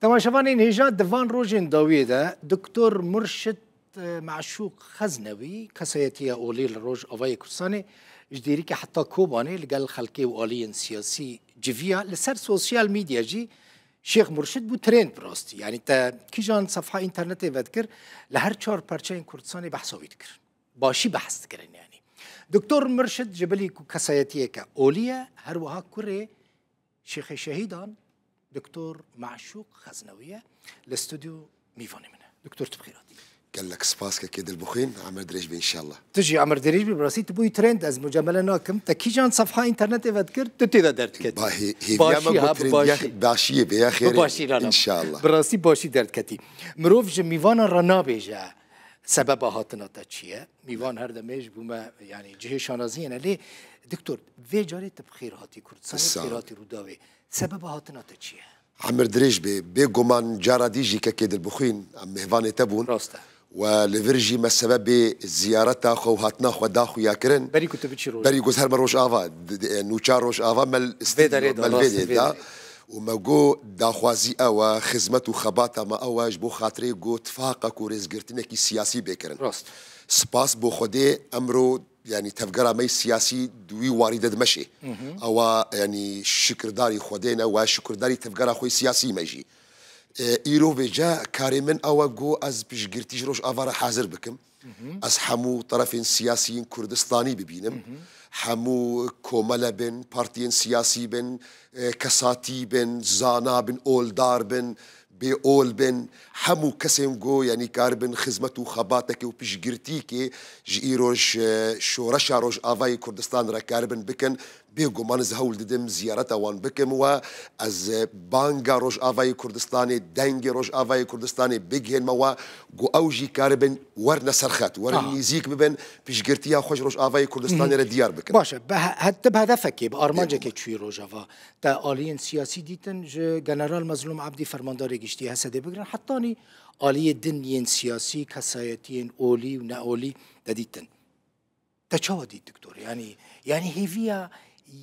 تماشاوانین هیجا دوان روژین داویده دکتر مرشد معشوق خزنوی کسایتی اولی لروج آوای کردستان جدیری که حتی کوبانه لگل خلقی و آلی سیاسی جویا لسر سوسیال میدیا جی شیخ مرشد بو ترند براستی یعنی تا کیجان صفحه اینترنتی ودکر لهر چهار پرچه این کردستانی بحثاوی دکر باشی بحث دکرن یعنی دکتر مرشد جبلی کسایتیه که اولیه هر وها کره شیخ شهیدان دكتور معشوق خزنوية الاستوديو ميفوني منه دكتور تبخيراتي قال لك سباسك كيد البخين عمر دريجبي ان شاء الله تجي عمر دريجبي براسي تبوي ترند از مجامله ناكم تكيجان صفحه انترنت فذكر تتيدا درت كتي هي باشي بيا خير ان شاء الله براسي باشي درت كتي مروف جميفان رانا بيجا سبب هاتنا تشيه ميوان هر دمج بما يعني جهه شانازينا ليه دكتور في جاري تبخيراتي كردستان بخيراتي روداوي سبب هاتنا تشيه عمر دريجبي بيغومان جارا ديجي ككيد البخين ام مهفاني تبون راسته ولفرجي ما السبب زيارتها خو هاتنا خو داخو ياكرن بري كنت بتشي روج بري جوز هر مروش افا نوچار روش افا مال فيدا وما جو داخوازي او خدمت وخباطه ما اواج بو خاطري جو اتفاقك ورزقرتنك سياسي بكرن راست سباس بو خدي امرو يعني تفقرا مي سياسي دوي واردة دمشي او يعني شكر داري خدينا وشكر داري تفقرا خوي سياسي ميجي ايرو بجا كاريمن او جو از بشقرتي جروش افارا حاضر بكم از حمو طرفين سياسيين كردستاني ببينم حمو كوملا بن بارتيين سياسي بن كساتي بن زانا بن اولدار بن بأول بن حمو كسم جو يعني كاربن خدمته خباتك وبشجرتيك جيروش شورشا روش آفاي كردستان را كاربن بكن بيجو ما نزهول ددم زيارته وان بكم وأز بانجا روش آفاي كردستاني دنج روش آفاي كردستاني بيجهن موا جو أوجي كاربن ورنا سرخات ورنا يزيك ببن بشجرتيها خوش روش آفاي كردستاني رديار بكن باشا هتب هدفك بأرمانجا كتشوي روجافا تا آليين سياسي ديتن جنرال مظلوم عبدي فرمانداري گشتي هسده بگرن حتاني آلية دنيين سياسي كسايتين أولي ونا أولي دديتن تشاو دي دكتور يعني هيفيا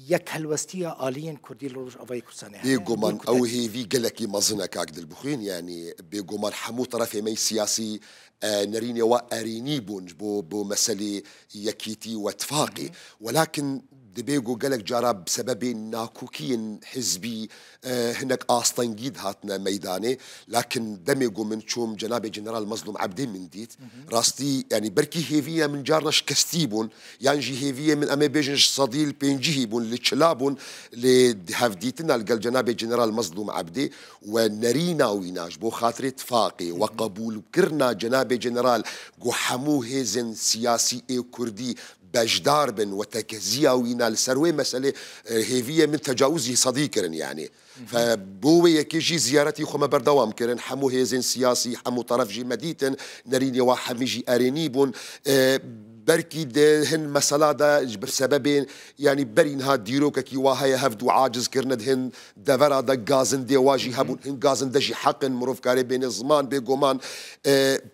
يك هلوستيا آليين كردي لروج أفاي كرساني بيقومان أو هيفي قلكي مظنة كاكد البخين يعني بيقومان حمو طرفي مي سياسي نريني وأريني بو مسألة يكيتي واتفاقي ولكن دبيجو قالك جرى بسبب ناكوكين حزبي هناك آستنجيد هاتنا ميداني لكن دميجو من شوم جناب جنرال مظلوم عبدي من ديت راستي يعني بركي هيفية من جارناش كستيبون يعني جي هيفية من أمي بيجنش صديل بينجيهبون لتشلابون لهفديتنا لقال جناب جنرال مظلوم عبدي ونرينا ويناش بو خاطر اتفاقي وقبول كرنا جناب جنرال جو حمو هيزن سياسي اي كردي بجدار بن وتكزيا وينال سروي مسألة هيفية من تجاوزي صديقرن يعني فبوي يكيجي زيارتي خما بردوام كرن حمو هيزن سياسي حمو طرف جي مديتن نريني وحميجي أرينيبون بركي هن مسألة دا بسببين يعني برين ها ديروكا كي واهي هفدو عاجز كرند هن دفرا دا غازن دي واجي هبون هن غازن دجي حقن مروف كاري بين الزمان بيقومان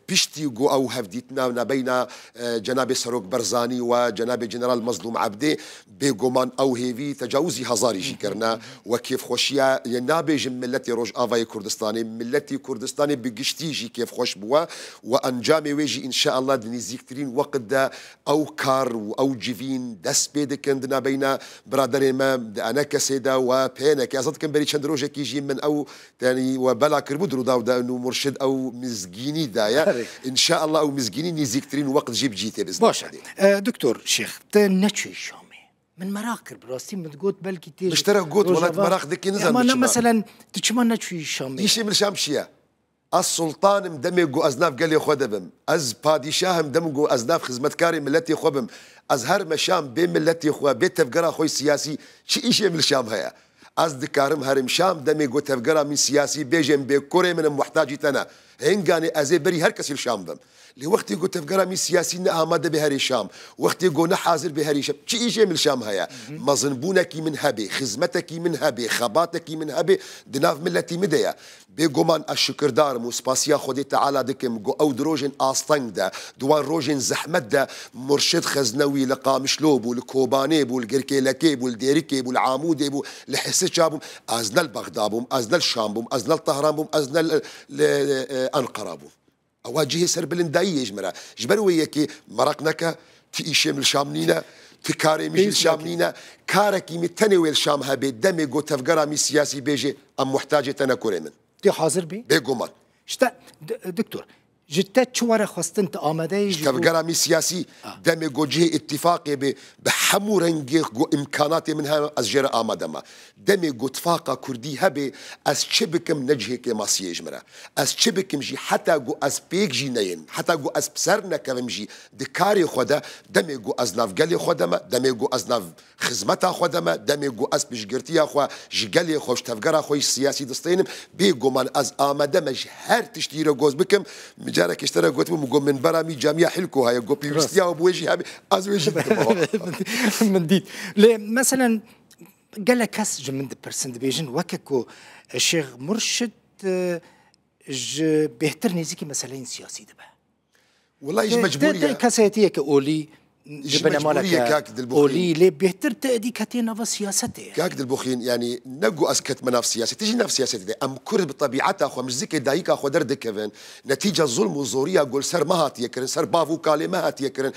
بيشتي جو او هفديتنا نبينا جناب سروك برزاني وجناب جنرال مظلوم عبدي بيقومان او هيفي تجاوزي هزاري جي كرنا وكيف خوشيا ينابج ملتي روج افاي كردستاني ملتي كردستاني بقشتيجي كيف خوش بوا وانجامي ويجي ان شاء الله دنيزيكترين وقت دا او كار او جيفين دس بيدك عندنا بين برادري ما انا كسيدا وبينك يا صدق بري شندروجا كيجي من او ثاني وبلا كربودرو دا انه مرشد او مزجيني دايا ان شاء الله او مزجيني نيزيكترين وقت جيب جيتي بزاف باشا دكتور شيخ تنشوي شامي من مراكر براستي من تقول بلكي تيجي مشترك قوت ولا مراك ديك نزل مثلا تشمنا شوي شامي يشي من شامشيه السلطان مدمجو أزناف قال لي خدبم أز بادشاه مدمجو أزناف خدمتكاري ملتي خبم أزهر مشام بين ملتي خوا بيت تفقرا خوي سياسي شي إيش من الشام هيا أز دكارم هرم شام دمجو تفقرا من سياسي بيجم بكوري من محتاجي تنا هنگانه ازي بري هر كسي الشام بم لوقت يقول تفقرامي سياسيين آماده بهاري الشام وقت يقول حاضر بهاري الشام شي شيء من الشام هيا مظنبونك من هبي خدمتك من هبي خباتك من هبي دناف ملتي مديا بيقومان الشكر دار موسباسيا خدي تعالى دكم جو او دروجن آستنگ ده دوان روجن زحمت ده مرشد خزنوي لقامشلوب والكوبانيب والقركيلكيب والديريكيب والعاموديب لحسة شابهم أزنا البغدادهم أزنا الشامبهم أزنا الطهرانبهم أزنا أنقرابهم أواجه سربلن دايي جمرا جبرويكي مرقنك تيشي من الشامنينا تكاري مش الشامنينا كاركي متنوي الشام هبي دمي جو تفقرامي سياسي بيجي أم محتاجة تنكوري من تي حاضر بي بيقومان شتا دكتور جتت شو ورا خواستنت آماده تفقرامي سياسي دمي جو جه اتفاقي بحمو رنجي جو إمكاناتي منها أزجر آماده ما دمي جو اتفاقا كردي هبي أز شبكم نجهك ماسيه جمرا أز شبكم جي حتى جو أز بيك جي نين حتى جو أز بسرنا كم جي دكاري خدا دمي جو أز نافقالي خدما دمي جو أز ناف خدمتا خدما دمي جو أز بشجرتيا خوا جقالي خوش تفقرا خوش سياسي دستينم بيجو من أز آماده مج هر تشتيرو جوز بكم جارك اشترى قلت مقوم من برامي جامعة حلكو هاي قو بيستيا وبوجي هابي أزوجي من ديد مثلا قال لك كاس من برسنت بيجن وككو الشيخ مرشد بيهترني زيكي مسألين سياسي دبا والله يجي مجبورية كاسيتية كأولي جبنا مالك أولي ليه بيهتر تأدي كاتين نفس سياسته كاك دالبوخين يعني نقو أسكت مناف سياسة تيجي نفس سياسة دي أم كرد بطبيعتها أخو مش زيك دايك أخو درد كفن نتيجة ظلم وزورية أقول سر مهات يكرن سر بافو كالي مهات يكرن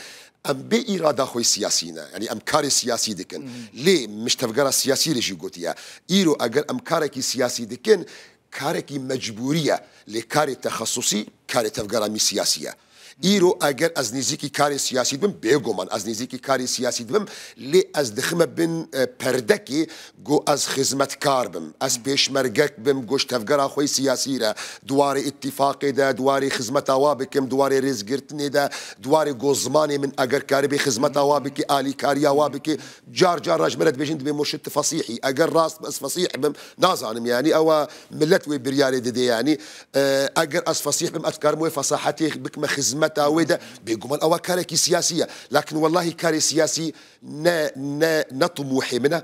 أم بإرادة أخوي سياسينا يعني أم كاري سياسي دكن ليه مش تفقر السياسي ليش يقولتيا إيرو أجر أم كاركي سياسي دكن كاركي مجبورية لكاري تخصصي كاري تفقر مي سياسية إيرو أجر از نزيكي كاري سياسي دم بيجومان از نزيكي كاري سياسي دم لي از دخمة بن پردكي جو از خدمت كار بم از بيش مرجك بم جوش تفجر أخوي سياسي را دواري اتفاق ده دواري خدمت أوابكم دواري رزقرتني ده دواري جو زماني من أجر كاري بخدمت أوابك آلي كاري أوابك جار جار رجمرت بيجند بمرشد فصيحي أجر راس بس فصيح بم نازعنم يعني أو ملت وبرياري دي يعني أجر از فصيح بم أذكر مو فصاحتي بك خدمت تاويدا بيقوم أو كاركي سياسية لكن والله كاري سياسي نطموحي منه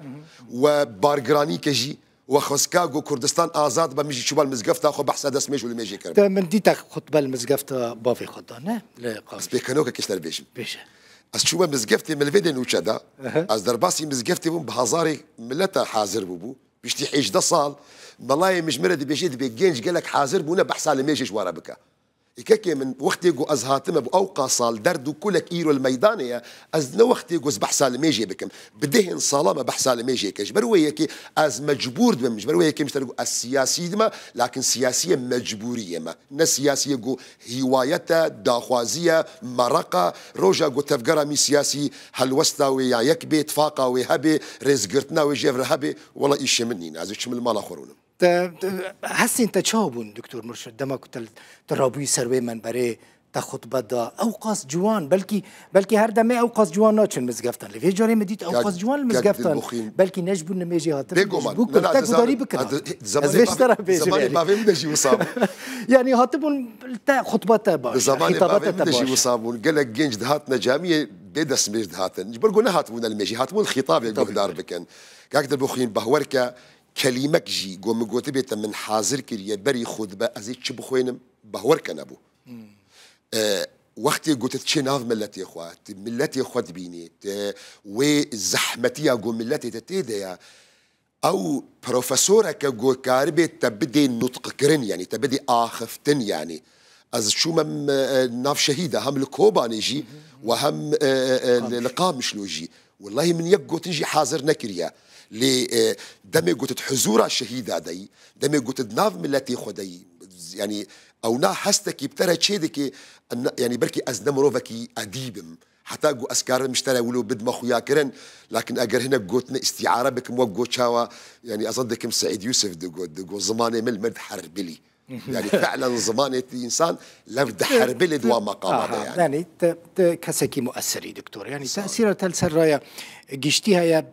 وبارجراني كجي وخسكاغو كردستان آزاد بمجي شبال مزقفتا أخو بحث هذا اسميش ولا ميجي كرم من ديتك خطبة المزقفتا بافي خدانه لا بس بيكنوكا كيشتر بيجم بيجا از شوبا مزقفتي من الفيديو وشدا از درباسي مزقفتي بهزاري ملتا حاضر بوبو بيشتي حيج ده صال والله مش مرد بيجي بيجينج قالك حاضر بونا بحث على ميجيش ورا بكا إكاكي من وقت يجو أزهاتم أبو أوقا صال دردو كلك إيرو الميدانية أز وقت يجو بحسال ميجي بكم بدهن صالة ما بحسال ميجي كش برويكي أز مجبور دم مش برويكي مش تلقوا السياسي دم لكن سياسية مجبورية ما السياسية جو هوايته داخوازية مرقة روجا جو تفقرا مي سياسي هالوستا ويا يكبي اتفاقا ويهبي رزقرتنا ويجيفر هبي والله إيش منين أز إيش من المال آخرون هسه انت تشاوبون دكتور مرشد دما كنت ترابي سروي من بري تخطبه دا اوقاس جوان بلكي هر دمه اوقاس جوان ناچن مزگفتن لفي جاري مديت اوقاس جوان مزگفتن بلكي نجبون نميجي هاتر بوكو تاكو داري بكرا زمان ما فهم دشي وصاب يعني هاتبون خطبته با زمان ما فهم دشي وصابون قالك جنج دهاتنا جاميه بدس مش دهاتن جبرقونا هاتبون الميجي هاتبون الخطاب يقول دار بكن كاك البخين بهوركا كلمة جي قوم قوت بيت من حاضر كريه بري خطبة أزيد شو بخوينم بهور كان أبو وقت قلت تشيناف ملتي إخوات ملتي إخوات بيني وزحمتي أقول ملتي تتيديا أو بروفيسورة كجو كاربي تبدي نطق كرن يعني تبدي آخفتن يعني از شو مم ناف شهيدة هم الكوبا نجي وهم لقام مشلوجي والله من يقو تنجي حاضر نكريا لي دمي قلت حزورة الشهيدة دي دمي قلت ناف ملتي خدي يعني أو نا حستكي بترى تشيدكي يعني بركي أزنمروفكي أديبم حتى جو أسكار مشتري ولو بدم أخويا كرن لكن أجر هنا قلتنا استعارة بكم وقو شاوا يعني أصدقكم سعيد يوسف دقو زماني من المرد حربلي يعني فعلا زمانة إنسان لفد حربلي دوا مقام يعني كسكي مؤثري دكتور يعني تأثير تلسرايا جشتيها يا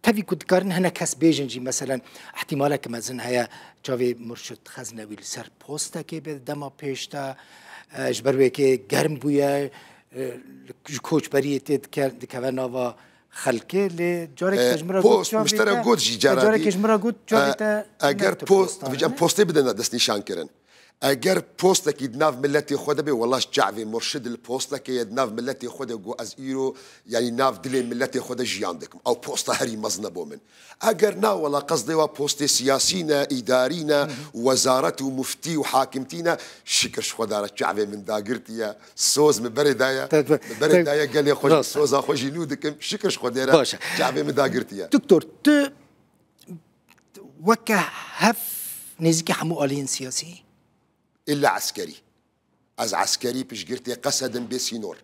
تبي كنت كارن هنا كاس بيجنجي مثلا احتمالا كما زن هيا جاوي مرشد خزنوي لسر بوستا كي بدما بيشتا جبروي كي گرم بويا كوچ بريتي دكوانا و خلقه لجارك تجمرا پوست مشترى گوت جی جارك تجمرا گوت جارك اگر پوست وجام پوستی بدن دست نشان کرن اگر پوستا کی دناف ملتی خود به والله جعوی مرشد الپوستا کی دناف ملتی خود گو از ایرو یعنی ناف دل ملتی خود جیان دکم او پوستا هری مزنبو من اگر نا ولا قصدي و پوست سیاسینا ادارینا وزارت و مفتي و حاکمتینا شکرش خدا را جعوی من داگرتیا سوز مبرد دایا مبرد دایا قال لي خوش سوز خوش نودكم شکرش خدا را جعوی من داگرتیا دكتور ت وكا هف نزكي حمو آلين سياسي إلا عسكري از عسكري بيش قرتي قصدا بسينور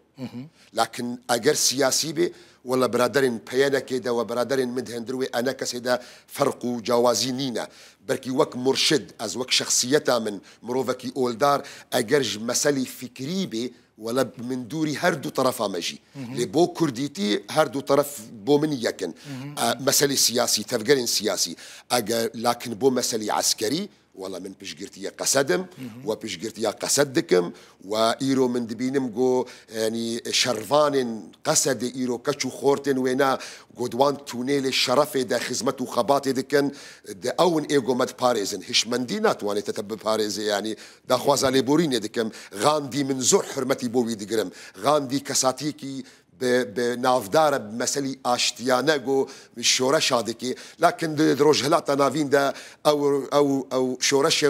لكن أجر سياسي بي ولا برادرين بيانا كده وبرادرين مدهندروي أنا كسيدا فرق جوازينينا بركي وك مرشد از وك شخصيتا من مروفكي أولدار أجرج مسالي فكري بي ولا من دوري هردو طرفا مجي لبو كرديتي هردو طرف بو من يكن مسالي سياسي تفقرين سياسي لكن بو مسالي عسكري والله من بشجرتيا قصدم وبشجرتيا قصدكم وإيرو من دبينم جو يعني شرفان قصد إيرو كشو خورتن وينا قدوان تونيل الشرف دا خدمته خباطي دكن دا أون إيجو مد باريزن هش مندينات واني تتب باريزي يعني دا خوازا ليبورين دكم غاندي من زور حرمتي بوي دقرم غاندي كساتيكي بنافدار بمسالي اشتياناغو الشورش هذيك لكن دروجهلات نافين دا او شورش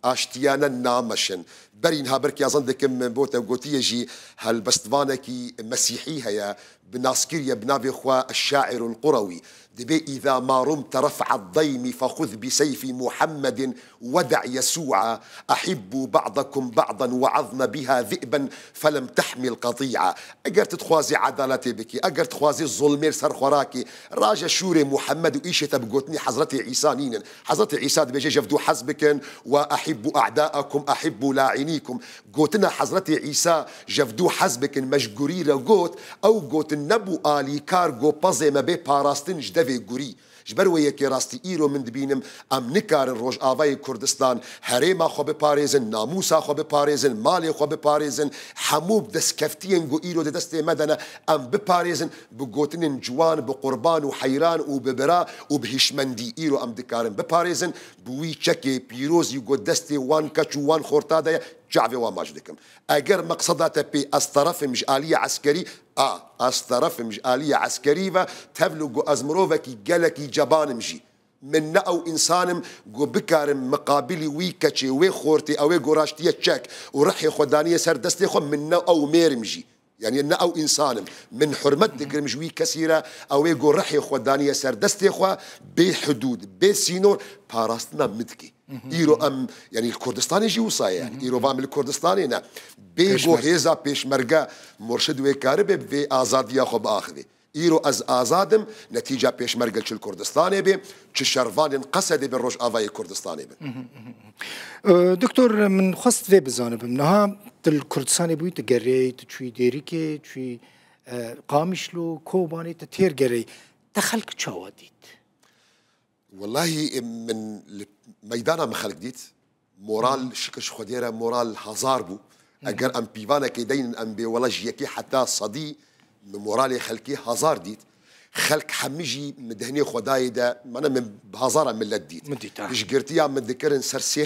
اشتيانا نامشن برينها بركي اظن دكم من بوتا قوتيجي هالبستفانكي مسيحي هيا بناسكيريا بنافي خوا الشاعر القروي دبي إذا ما رمت رفع الضيم فخذ بسيف محمد ودع يسوع أحب بعضكم بعضا وعظن بها ذئبا فلم تحمل قطيعة أجر تتخوازي عدالتي بكي أجر تخوازي الظلمير سر خوراكي راجع شوري محمد وإيش تبقوتني حضرتي عيسى نينن حضرتي عيسى بيجي جفدو حزبكن وأحب أعداءكم أحب لاعنيكم قوتنا حضرتي عيسى جفدو حزبكن مشجوري لقوت أو قوت النبو آلي كارغو بازي ما بي باراستن جدفي قوري جبروي يكي راستي إيرو من دبينم أم نكار الروج آفاي كردستان هريما خو بباريزن ناموسا خو بباريزن مالي خو بباريزن حموب دس كفتين جو إيرو دستي مدنا أم بباريزن بقوتنين جوان بقربان وحيران وببرا وبهشمندي إيرو أم دكارن بباريزن بوي تشكي بيروز يقو دستي وان كاتشو وان خورتادا جعفي وماجدكم أجر مقصدات بي أسترف مش آلية عسكري أسترف مش آلية عسكري تبلغ أزمروفكي جالكي جبان مجي من أو إنسانم جو بكارم مقابلي ويكتشي ويخورتي أو جوراشتي تشك ورحي خدانية سر دستي خم من أو ميرمجي يعني إن أو إنسان من حرمتك مجوي كثيرة أو يقول رحي خدانية سر دستي خوا بحدود بسينور باراستنا مدكي إيرو أم يعني الكردستاني جي وصايا يعني إيرو فام الكردستاني نا بيجو هيزا بيش مرقا مرشد ويكارب بي آزاد ياخب آخذي إيرو از آزادم نتيجة بيش مرقل چل كردستاني بي چل شرفان قصد بالروج آفاي كردستاني بي دكتور من خست في بزانب منها الكردستاني بوي تقري تشوي ديريكي تشوي قامشلو كوباني تتير قري تخلق تشاوديت والله من ميدانا مخلق ديت مورال شكش خديرة مورال هزار بو أجر أم بيفانا كيدين أم بيولجيكي حتى صدي مورالي خلقي هزار ديت خلق حميجي مدهني خداي دا أنا من بهزارة من لديت إيش قرتيا من ذكرن سرسي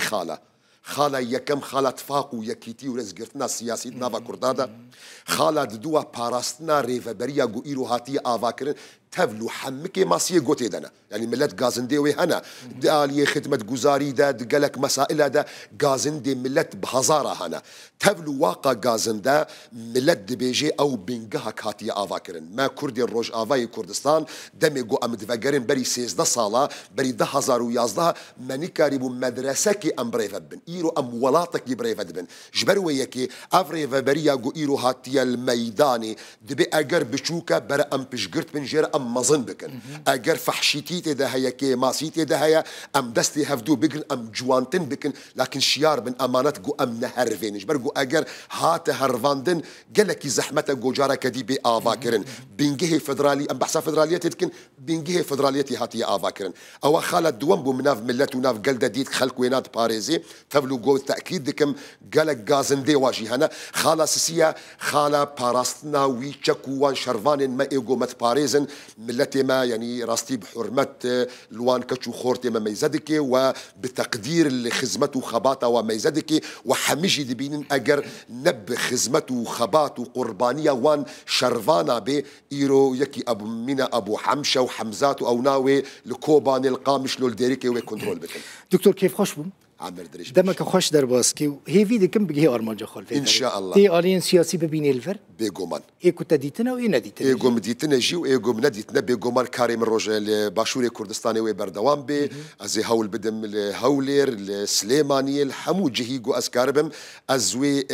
خالة يكم خالة تفاقو يكيتي ورزقرتنا سياسي نافا كردادا خالة دوا باراستنا ريفا بريا جو إيرو هاتي آفاكرن تفلو حمكي ماسيه قوتي دانا يعني ملت غازندي وهنا دالي خدمة جزاري دا دقلك مسائل دا غازندي ملت بهزارة هنا تفلو واقع غازندا ملت دبيجي أو بنجها كاتي آفاكرن ما كردي الروج آفاي كردستان دمي جو أمد فقرن بري 16 صالة بري 2011 ماني كاريبو مدرسكي أم بريفد إيرو أم ولاتك بريفد بن جبرويكي أفريفا بريا جو إيرو هاتي الميداني دبي أجر بشوكا برا أم بشجرت من جير أم ام مزن بكن اگر فحشيتي تدا هيا كي ماسيتي ده هيا ام دستي هفدو بكن ام جوانتن بكن لكن شيار بن امانات جو ام نهرفينش برجو اگر هات هرفاندن قالك زحمته جو جارا كدي بي افاكرن بنجه فدرالي ام بحسا فدراليه تتكن بنجه فدراليتي هاتي افاكرن او خالد دوم بو مناف ملت وناف قلده ديت خلق وينات باريزي تبلو جو تاكيد دكم قالك غازن دي واجي هنا خالا سيا خالا باراستنا ويتشكو وان شرفان ما ايجو مت باريزن ملتي ما يعني راستي بحرمه لوان كتشو خورتي ما ميزدكي وبتقدير لخدمته وخباطه وميزدكي وحميجي دبين اجر نب خدمته وخباط وقربانيه وان شرفانا بي ايرو يكي ابو مينا ابو حمشه وحمزات او ناوي لكوبان القامش لول ديريكي وكنترول بكن دكتور كيف خوش بوم عامر دريش دمك خوش در باسكي هي في دكم بيجي ارمانجا خول ان شاء الله تي الين سياسي ببيني الفر بيجومان اي كنت ديتنا واي نديتنا اي قوم ديتنا جيو اي قوم نديتنا بيجومان كريم الرجل باشوري كردستاني وبردوام بي ازي هول بدم الهولير السليماني الحمود جهيجو اسكاربم ازوي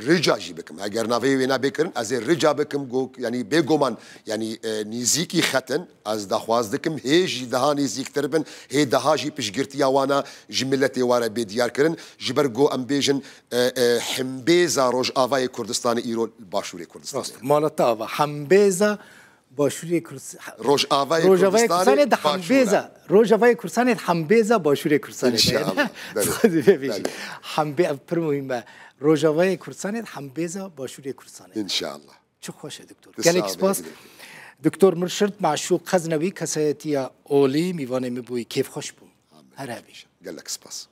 رجع جيبكم اگر ناوی وینا بکرن از رجع بکم گو یعنی بگومان یعنی نیزیکی ختن از دخواست دکم هیچ ده نیزیک تربن هی ده جی پشگرتی وانا جملتی واره بدیار کرن جبر گو ام بیجن حمبیزا روج آوای کردستان ایران باشوری کردستان مالتا آوا حمبیزا باشوری کردستان روج آوای کردستان ده حمبیزا روج آوای کردستان حمبیزا باشوری کردستان ان شاء الله حمبیزا پرمهمه روجاوای کردستان حمبیزا باشوری کردستان ان شاء الله چه خوشه دکتور گلک سپاس دکتور مرشد معشوق خزنوی کسایتی اولی میوانه میبوی کیف خوش بوم هر همیشه گلک سپاس